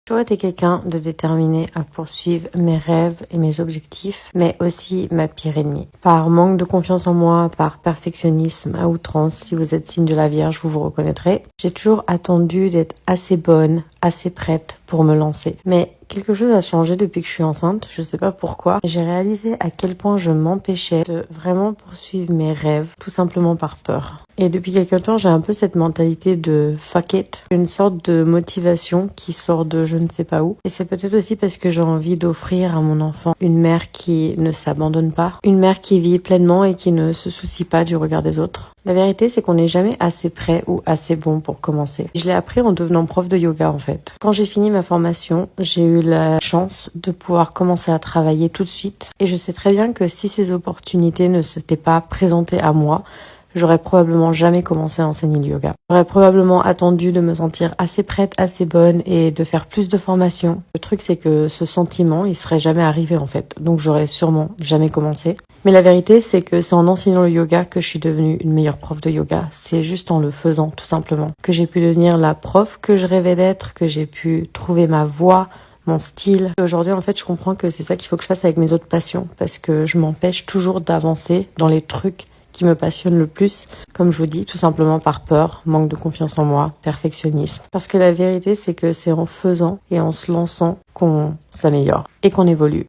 J'ai toujours été quelqu'un de déterminé à poursuivre mes rêves et mes objectifs, mais aussi ma pire ennemie. Par manque de confiance en moi, par perfectionnisme à outrance, si vous êtes signe de la Vierge, vous vous reconnaîtrez. J'ai toujours attendu d'être assez bonne, assez prête pour me lancer. Mais quelque chose a changé depuis que je suis enceinte, je sais pas pourquoi. J'ai réalisé à quel point je m'empêchais de vraiment poursuivre mes rêves, tout simplement par peur. Et depuis quelque temps, j'ai un peu cette mentalité de fuck it, une sorte de motivation qui sort de je ne sais pas où. Et c'est peut-être aussi parce que j'ai envie d'offrir à mon enfant une mère qui ne s'abandonne pas, une mère qui vit pleinement et qui ne se soucie pas du regard des autres. La vérité, c'est qu'on n'est jamais assez prêt ou assez bon pour commencer. Je l'ai appris en devenant prof de yoga, en fait. Quand j'ai fini ma formation, j'ai eu la chance de pouvoir commencer à travailler tout de suite. Et je sais très bien que si ces opportunités ne s'étaient pas présentées à moi, j'aurais probablement jamais commencé à enseigner le yoga. J'aurais probablement attendu de me sentir assez prête, assez bonne et de faire plus de formations. Le truc, c'est que ce sentiment, il serait jamais arrivé, en fait. Donc j'aurais sûrement jamais commencé. Mais la vérité, c'est que c'est en enseignant le yoga que je suis devenue une meilleure prof de yoga. C'est juste en le faisant, tout simplement, que j'ai pu devenir la prof que je rêvais d'être, que j'ai pu trouver ma voie, mon style. Aujourd'hui, en fait, je comprends que c'est ça qu'il faut que je fasse avec mes autres passions, parce que je m'empêche toujours d'avancer dans les trucs qui me passionnent le plus, comme je vous dis, tout simplement par peur, manque de confiance en moi, perfectionnisme. Parce que la vérité, c'est que c'est en faisant et en se lançant qu'on s'améliore et qu'on évolue.